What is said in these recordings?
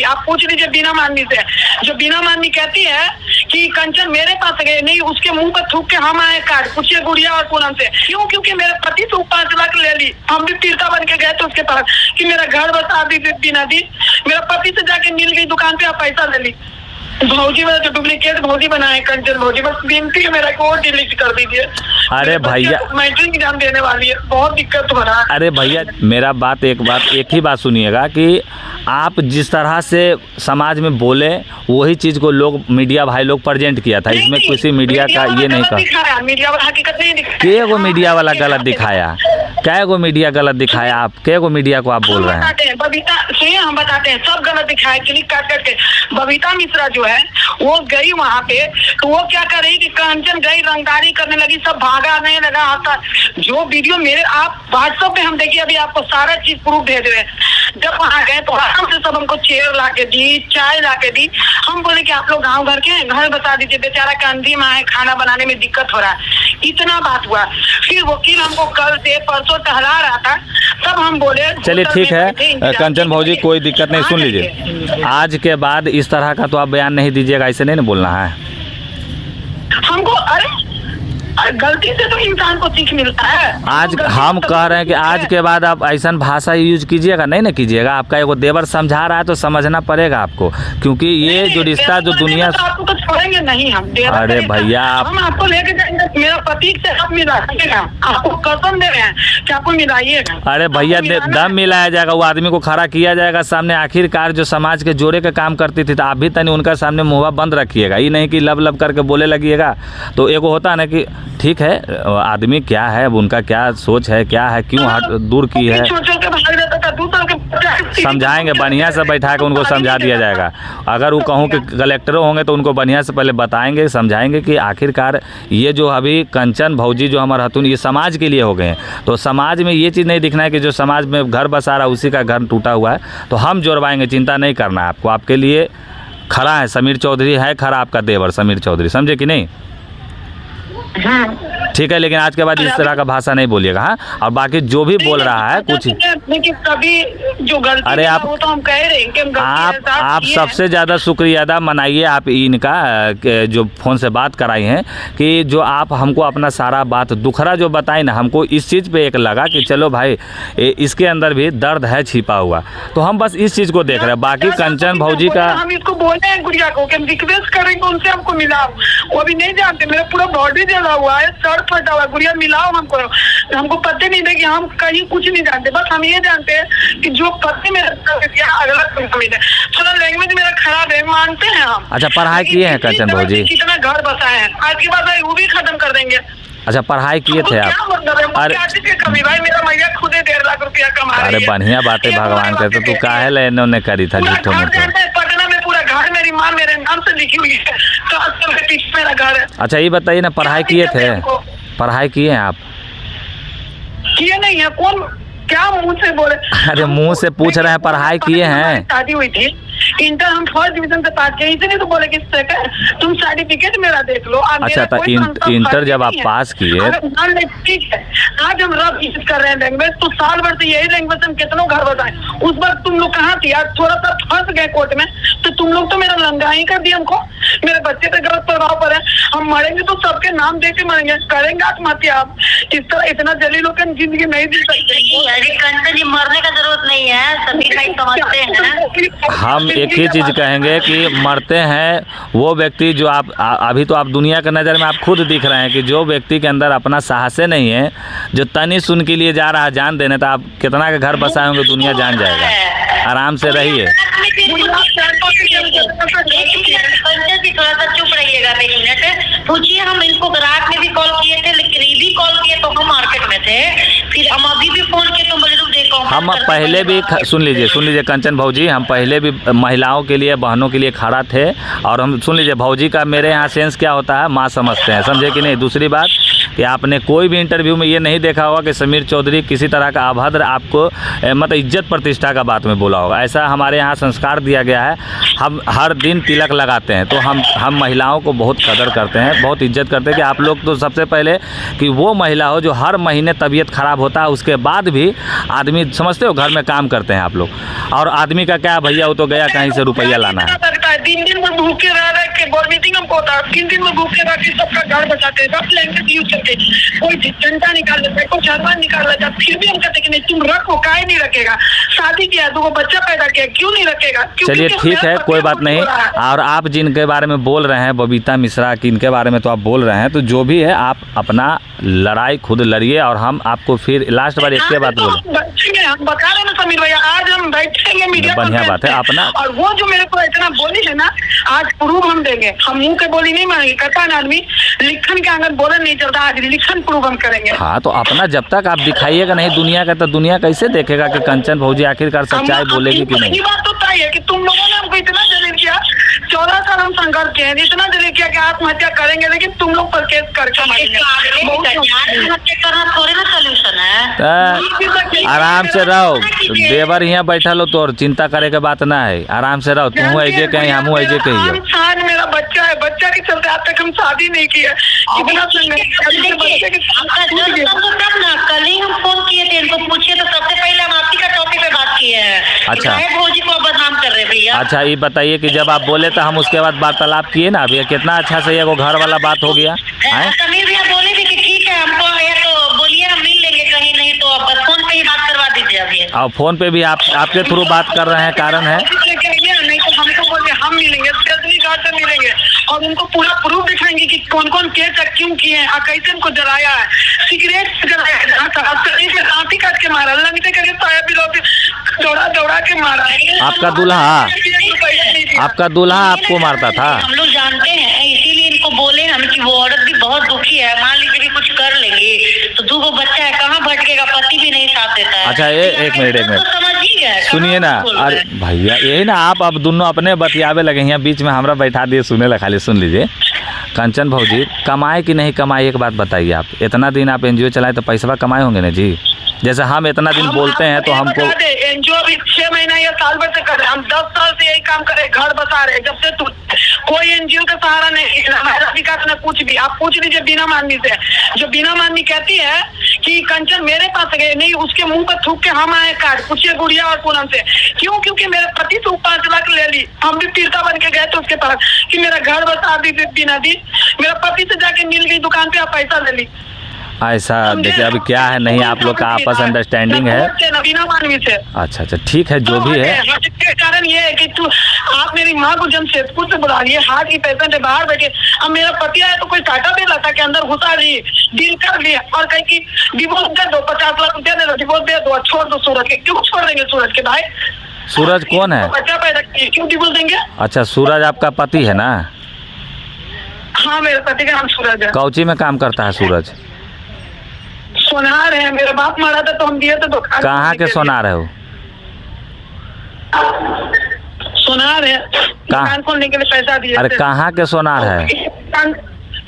आप पूछ लीजिए बीना माननी से। जो बीना माननी कहती है कि कंचन मेरे पास गए नहीं, उसके मुंह पर थूक के हम आए कार्ड, पूछिए गुड़िया और पूनम से। क्यों? क्योंकि मेरे पति से 5 लाख ले ली। हम भी पीड़िता बन के गए थे उसके पास कि मेरा घर बसा दी बीना दी। मेरा पति से जाके मिल गई दुकान पे, आप पैसा ले ली। भौजी वाला जो डुप्लीकेट भौजी बनाए कंचन भौजी, बस विनती है मेरा को डिलीट कर दीजिए। अरे भैया मैट्रिक एग्जाम देने वाली है, बहुत दिक्कत हो रहा है। अरे भैया मेरा एक ही बात सुनिएगा कि आप जिस तरह से समाज में बोले वही चीज़ को लोग मीडिया भाई लोग प्रेजेंट किया था। इसमें किसी मीडिया का ये नहीं कहा, मीडिया वाला हकीकत नहीं दिखाया। के गो मीडिया वाला गलत दिखाया, क्या गो मीडिया गलत दिखाया? आप के गो मीडिया को आप बोल रहे हैं? बबीता सुनिए, हम बताते हैं, सब गलत दिखाया, क्लिक काट के। बबीता मिश्रा जो है वो गई वहाँ पे, तो वो क्या कर रही कि कंचन गई रंगदारी करने लगी, सब भागा नहीं लगा आता। जो वीडियो मेरे आप व्हाट्सएप पे हम देखिए, अभी आपको सारा चीज प्रूफ भेज रहे हैं। जब वहाँ गए तो आराम से सब हमको चेयर ला के दी, चाय ला के दी। हम बोले कि आप लोग गाँव घर के घर बता दीजिए, बेचारा कंधी में है, खाना बनाने में दिक्कत हो रहा है। इतना बात हुआ। फिर वकील हमको कल से परसों टहला रहा था, तब हम बोले चलिए ठीक है कंचन भौजी, कोई दिक्कत नहीं। सुन लीजिए, आज के बाद इस तरह का तो आप बयान नहीं दीजिएगा, ऐसे नहीं बोलना है हमको। अरे गलती से तो इंसान को सीख मिलता है। आज हम कह रहे हैं कि आज के बाद आप ऐसा भाषा यूज कीजिएगा नहीं ना कीजिएगा। आपका एगो देवर समझा रहा है तो समझना पड़ेगा आपको, क्योंकि ये जो रिश्ता जो दुनिया तो आपको तो छोड़ेंगे नहीं हम। अरे भैया हम आपको लेके जाएंगे, मेरा पति से आप मिलाइएगा, आपको कसम दे रहे हैं कि आपको मिलाइएगा। अरे भैया दम मिलाया जाएगा, वो आदमी को खड़ा किया जाएगा सामने। आखिरकार जो समाज के जोड़े का काम करती थी, तो आप भी तनी उनका सामने मुँह बंद रखिएगा। ये नहीं कि लब लब करके बोले लगिएगा। तो एगो होता है ना कि ठीक है आदमी क्या है, अब उनका क्या सोच है, क्या है, क्यों हट दूर की है, समझाएंगे बढ़िया से बैठा के उनको समझा दिया जाएगा। अगर वो कहूँ कि कलेक्टरों होंगे तो उनको बढ़िया से पहले बताएंगे, समझाएंगे कि आखिरकार ये जो अभी कंचन भौजी जो हमारा हतून ये समाज के लिए हो गए हैं, तो समाज में ये चीज़ नहीं दिखना है कि जो समाज में घर बसा रहा उसी का घर टूटा हुआ है। तो हम जोड़वाएंगे, चिंता नहीं करना है आपको। आपके लिए खड़ा है समीर चौधरी, है खड़ा आपका देवर समीर चौधरी, समझे कि नहीं? ठीक है, लेकिन आज के बाद इस तरह का भाषा नहीं बोलिएगा। हाँ, और बाकी जो भी बोल रहा है कुछ कभी जो गलती, अरे आप तो हम कह रहे हैं कि आप सबसे ज़्यादा शुक्रिया अदा मनाइए आप इनका जो फ़ोन से बात कराई हैं, कि जो आप हमको अपना सारा बात दुखरा जो बताई ना, हमको इस चीज़ पे एक लगा कि चलो भाई इसके अंदर भी दर्द है छिपा हुआ। तो हम बस इस चीज़ को देख रहे हैं। बाकी कंचन भौजी का हम इसको बोले हैं गुड़िया को कि हम रिक्वेस्ट करेंगे उनसे हमको मिलाओ। वो भी नहीं जानते, मेरा पूरा बॉडी जला हुआ है, सर फटा हुआ है। गुड़िया मिलाओ हमको पता नहीं था कि हम कहीं कुछ नहीं जानते। बस हम ये जानते हैं कि जो पति मेरा अगला थोड़ा लैंग्वेज मेरा खराब है, मानते हैं हम। अच्छा, पढ़ाई किए हैं कंचन भौजी? कितना घर बसाए हैं, आज की बात है वो भी खत्म कर देंगे। अच्छा, पढ़ाई किए थे आप? अरे कभी भाई मेरा मैया खुद 1.5 लाख रुपया कमा रही है। अरे बढ़िया बात है, भगवान कहते तू काहे ले इन्होंने करी था झूठों में। पटना में पूरा घर मेरी माँ मेरे नाम से लिखी हुई है, तो पीछे मेरा घर है। अच्छा ये बताइए ना, पढ़ाई किए थे? पढ़ाई किए हैं आप? किए नहीं है, कौन क्या मुंह से बोले? अरे मुंह से पूछ रहे हैं, पढ़ाई किए हैं? शादी हुई थी, इंटर हम फर्स्ट डिवीजन से पास किए, इसलिए तो बोले कि तुम सर्टिफिकेट मेरा देख लो। अच्छा, तो इंटर जब आप पास किए, ठीक है, आज हम रब यूज कर रहे हैं लैंग्वेज, तो साल भर से यही लैंग्वेज हम कितनों घर बताए। उस वक्त तुम लोग कहाँ थी? आज थोड़ा सा फंस गए कोर्ट में, तो तुम लोग तो मेरा लंगा ही कर दिया हमको। मेरे बच्चे पे गलत प्रभाव पड़े, हम मरेंगे तो सबके नाम दे के मरेंगे, करेंगे आत्महत्या। आप इस तरह इतना जलील होकर जिंदगी नहीं जी सकते। मरने का जरूरत नहीं है, सभी भाई समझते हैं। हम एक ही चीज़ कहेंगे कि मरते हैं वो व्यक्ति जो आप अभी तो आप दुनिया के नज़र में आप खुद दिख रहे हैं कि जो व्यक्ति के अंदर अपना साहसे नहीं है, जो तनी सुन के लिए जा रहा है जान देने, तो आप कितना के घर बसाए होंगे दुनिया जान जाएगा। आराम से रहिए। थोड़ा सा चुप रहिएगा, 1 मिनट पूछिए। हम इनको रात में भी कॉल किए थे, लेकिन ये भी कॉल किए तो हम मार्केट में थे। फिर हम अभी भी फोन किए तो बोले तुम देखो। हम पहले भी सुन लीजिए कंचन भौजी, हम पहले भी महिलाओं के लिए बहनों के लिए खड़ा थे। और हम सुन लीजिए भौजी का मेरे यहाँ सेंस क्या होता है, माँ समझते हैं, समझे कि नहीं? दूसरी बात कि आपने कोई भी इंटरव्यू में ये नहीं देखा होगा कि समीर चौधरी किसी तरह का अभद्र आपको मतलब इज्जत प्रतिष्ठा का बात में बोला होगा। ऐसा हमारे यहाँ संस्कार दिया गया है। हम हर दिन तिलक लगाते हैं, तो हम महिलाओं को बहुत कदर करते हैं, बहुत इज्जत करते हैं कि आप लोग तो सबसे पहले कि वो महिला हो जो हर महीने तबीयत ख़राब होता है, उसके बाद भी आदमी समझते हो घर में काम करते हैं आप लोग। और आदमी का क्या भैया, वो तो गया कहीं से रुपया लाना है। 3 दिन में भूखे रह के बोर्ड मीटिंग हमको होता है, 3 दिन में भूखे रह के सबका घर बचाते हैं, 10 लैंग्वेज यूज करते हैं, कोई जनता निकाल लेता है, कोई जानवर निकाल लेता है, फिर भी हम कहते हैं कि नहीं तुम रखो, काहे नहीं रखेगा, शादी किया, 2 बच्चा पैदा किया, क्यों नहीं रखेगा। चलिए ठीक है, कोई बात नहीं। और आप जिनके बारे में बोल रहे हैं, बबीता मिश्रा की, इनके बारे में तो आप बोल रहे हैं, तो जो भी है आप अपना लड़ाई खुद लड़िए और हम आपको फिर लास्ट बार एक बात बोले। हम बता रहे हैं ना समीर भैया, आज हम बैठेंगे मीडिया, बढ़िया बात है अपना। और वो जो मेरे को इतना बोली है ना, आज प्रूफ हम देंगे। हम मुंह के बोली नहीं मानेंगे, कहता है ना आदमी लिखन के आंगन बोले नहीं चलता, आज लिखन प्रूफ हम करेंगे। हाँ, तो अपना जब तक आप दिखाइएगा नहीं दुनिया का, तो दुनिया कैसे देखेगा कि कंचन भौजी आखिरकार सच्चाई बोलेगी कि नहीं। बात तो तय है कि तुम लोगों ने हमको इतना जलील किया, 14 साल हम संघर्ष किए, इतना जलील किया कि आत्महत्या करेंगे, लेकिन तुम लोग पर केस करके थोड़े ना सोल्यूशन है। आराम से रहो, देवर यहाँ बैठल हो तो और चिंता करे के बात ना है, आराम से रहो। तुम ऐजे कहीं, हम ऐजे कहीं। साथ मेरा बच्चा है, बच्चा के चलते आज तक हम शादी नहीं किया। कितना कल ही हम फोन किए थे इनको, पूछिए तो सबसे पहले हम आपकी का टॉपिक पे बात किए हैं। अच्छा, भौजी को बदनाम कर रहे भैया। अच्छा, ये बताइए कि जब आप बोले तो हम उसके बाद वार्तालाप किए ना, भैया कितना अच्छा से वो घर वाला बात हो गया। समीर भैया बोले भी कि ठीक है हमको ये तो बोलिए हम मिल लेंगे कहीं, नहीं तो अब फोन पे ही बात करवा दीजिए अभी। और फोन पे भी आपके थ्रू बात कर रहे हैं, कारण है नहीं तो हमको बोलिए हम मिलेंगे, जल्दी घाट से मिलेंगे और उनको पूरा प्रूफ दिखाएंगे कि कौन कौन केस क्यों किए हैं, कैसे उनको जलाया है, सिगरेट जलाया है, दांती काट के मारा, लंगटे करके पाया बिलोते दौड़ा के मारा है। आपका दूल्हा आपको मारता था। हम लोग जानते हैं, इसीलिए इनको बोले हम कि वो औरत भी बहुत दुखी है, मान लीजिए भी कुछ कर लेंगे तो 2 बच्चा है, कहाँ भटकेगा, पति भी नहीं साथ देता है। अच्छा, एक मिनट सुनिए ना। अरे भैया यही ना, आप अब दोनों अपने बतियावे लगे हैं, बीच में हमरा बैठा दिए सुने ला। खाली सुन लीजिए, कंचन भौजी कमाए कि नहीं कमाए एक बात बताइए। आप इतना दिन आप एनजीओ चलाए तो पैसा कमाए होंगे ना जी। जैसे हम इतना दिन बोलते हैं तो हमको एनजीओ अभी 6 महीना या साल भर से कर रहे हैं, हम 10 साल से यही काम कर रहे हैं, घर बसा रहे हैं। जब से कोई एनजीओ का सहारा नहीं, हमारा विकास न कुछ भी। आप पूछ लीजिए बीना माननी से, जो बीना माननी कहती है कि कंचन मेरे पास गए नहीं, उसके मुंह पर थूक के हम आए कार्ड। पूछिए गुड़िया और पूनम से, क्यों? क्योंकि मेरे पति से 5 लाख ले ली। हम भी पीड़िता बन के गए थे उसके पास कि मेरा घर बसा दी बिना दी, मेरा पति से जाके मिल गई दुकान पे, आप पैसा ले ली। ऐसा देखिए अभी क्या है, नहीं आप लोग का आपस अंडरस्टैंडिंग है। अच्छा, ठीक है, जो भी है। कारण ये है कि आप मेरी माँ को जमशेदपुर से बुला लिए, हार्ट की पेशेंट है, बाहर बैठे। अब मेरा पति आया तो कोई टाटा दे रहा था कि अंदर घुसा ली, डील कर लिया और कहीं की डिवोर्स दे दो, 50 लाख रुपया दे दो, डिवोर्स दे दो, छोड़ दो सूरज के। क्यों छोड़ देंगे सूरज के भाई? सूरज कौन है? बच्चा पैदा किए, क्यों डिवोर्स देंगे? अच्छा, सूरज आपका पति है ना? हाँ, मेरे पति का नाम सूरज है। कौची में काम करता है सूरज? सोनार है, मेरा बाप मारा था तो हम दिए थे। तो कहाँ के सोनार है वो? सोनार है, दुकान खोलने के लिए पैसा दिए। अरे कहाँ के सोनार है?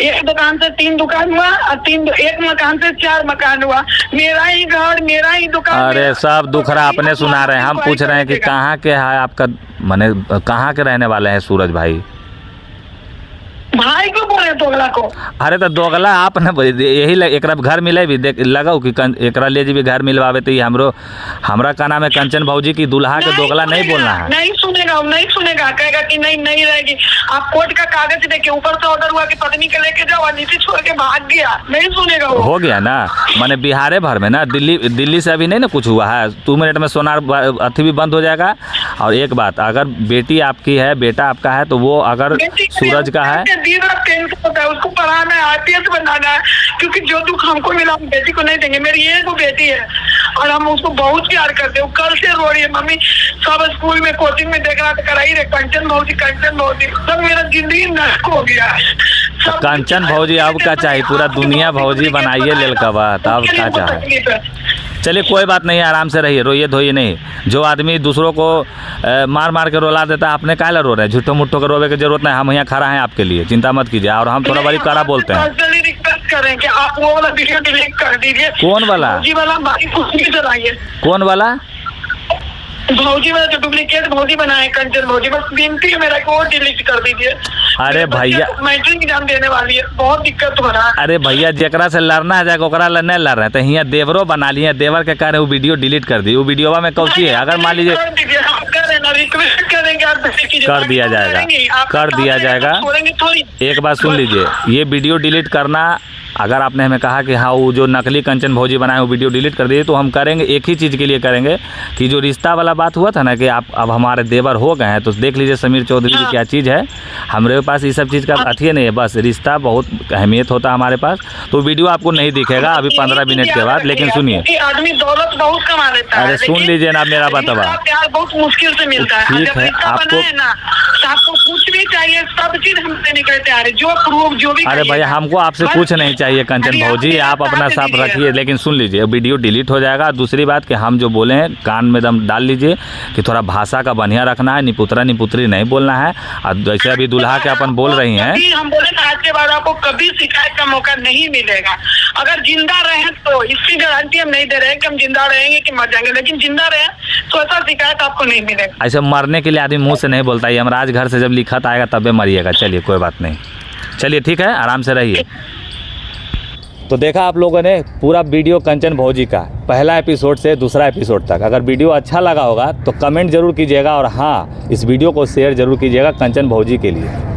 एक दुकान से 3 दुकान हुआ और एक मकान से 4 मकान हुआ। मेरा ही घर, मेरा ही दुकान। अरे सब दुखरा अपने सुना रहे हैं, हम पूछ रहे हैं कि कहाँ के है आपका, माने कहाँ के रहने वाले हैं सूरज भाई? भाई को बोले दोगला को। अरे तो दोगला आप न यही एकरा घर मिले भी देख लगाओ कि एकरा ले जी घर मिलवावे तो हमरा का नाम है कंचन भौजी की दुल्हा के दोगला नहीं बोलना है। नहीं सुनेगा, कहेगा कि नहीं रहेगी। आप कोर्ट का कागज देखिए, ऊपर से ऑर्डर हुआ कि पत्नी के लेके जाओ और नीचे छोड़ के भाग गया, नहीं सुनेगा वो। हो गया ना, माने बिहारे भर में ना, दिल्ली से अभी नहीं ना कुछ हुआ है। 2 मिनट में सोनार अथी भी बंद हो जाएगा। और एक बात, अगर बेटी आपकी है, बेटा आपका है, तो वो अगर सूरज का है, होता है उसको पढ़ाना है, IPS बनाना है, क्योंकि जो दुख हमको मिला हम बेटी को नहीं देंगे। मेरी एक बेटी है और हम उसको बहुत प्यार करते हैं। कल से रो रही है, मम्मी सब स्कूल में कोचिंग में देख रहा था, कराई रहे कंचन भौजी। सब मेरा जिंदगी नष्ट हो गया। कंचन भौजी अब क्या चाहिए? पूरा दुनिया भौजी बनाइए ललका बात, अब क्या चाहिए? चलिए कोई बात नहीं, आराम से रहिए, रोइए धोइए नहीं। जो आदमी दूसरों को मार के रोला देता है, आपने काहे ला रो रहे हैं? झूठो मुट्ठो के रोवे की जरूरत नहीं, हम यहाँ खड़ा हैं आपके लिए, चिंता मत कीजिए। और हम थोड़ा बड़ी कड़ा बोलते हैं। कर रहे हैं कि आप वो वाला वीडियो डिलीट कर दीजिए। कौन वाला? भौजी वाला भौजी चलाइए। कौन वाला? भौजी वाला जो डुप्लीकेट भौजी बनाए कंचन भौजी, बस विनती है मेरा कि वो डिलीट कर दीजिए। अरे भैया, मैट्रिक एग्जाम देने वाली है, बहुत दिक्कत हो रहा है। अरे भैया जेकरा से लड़ना है जाके ओकरा ले नहीं लड़ रहे हैं, तो यहाँ देवरो बना लिए, देवर के कह रहे वो वीडियो डिलीट कर दी। वो वीडियोवा में कौन सी है? अगर मान लीजिए कर दीजिए, हम कर रहे हैं, रिक्वेस्ट करेंगे आप कर दिया जाएगा, कर दिया जाएगा। छोड़ेंगे थोड़ी। एक बात सुन लीजिए, ये वीडियो डिलीट करना, अगर आपने हमें कहा कि हाँ वो जो नकली कंचन भौजी बनाए वो वीडियो डिलीट कर दिए, तो हम करेंगे, एक ही चीज़ के लिए करेंगे कि जो रिश्ता वाला बात हुआ था ना कि आप अब हमारे देवर हो गए हैं, तो देख लीजिए समीर चौधरी की क्या चीज़ है। हमारे पास ये सब चीज़ का अथी नहीं है, बस रिश्ता बहुत अहमियत होता है हमारे पास। तो वीडियो आपको नहीं दिखेगा अभी 15 मिनट के बाद, लेकिन सुनिए। आदमी दौलत बहुत कमा लेता है। अरे सुन लीजिए ना मेरा बतावा, प्यार बहुत मुश्किल से मिलता है। ठीक है, आपको आपको कुछ भी चाहिए, सब चीज हमसे निकल तैयार है, जो प्रूफ जो भी। अरे भैया हमको आपसे कुछ नहीं चाहिए कंचन भौजी, आप अपना साफ रखिए। लेकिन सुन लीजिए, वीडियो डिलीट हो जाएगा। दूसरी बात कि हम जो बोले हैं कान में दम डाल लीजिए कि थोड़ा भाषा का बढ़िया रखना है, निपुत्रा निपुत्री नहीं बोलना है। और जैसे अभी दुल्हा के अपन बोल रही हैं, हम बोले आज के बाद आपको कभी शिकायत का मौका नहीं मिलेगा। अगर जिंदा रहे तो इसकी गारंटी हम नहीं दे रहे हैं कि हम जिंदा रहेंगे कि मर जाएंगे, लेकिन जिंदा रहे तो ऐसा शिकायत आपको नहीं मिलेगा। ऐसे मरने के लिए आदमी मुंह से नहीं बोलता, ये हमारा घर से जब लिखत आएगा तबे मरिएगा। चलिए कोई बात नहीं, चलिए ठीक है, आराम से रहिए। तो देखा आप लोगों ने पूरा वीडियो कंचन भौजी का पहला एपिसोड से दूसरा एपिसोड तक। अगर वीडियो अच्छा लगा होगा तो कमेंट जरूर कीजिएगा, और हाँ इस वीडियो को शेयर जरूर कीजिएगा कंचन भौजी के लिए।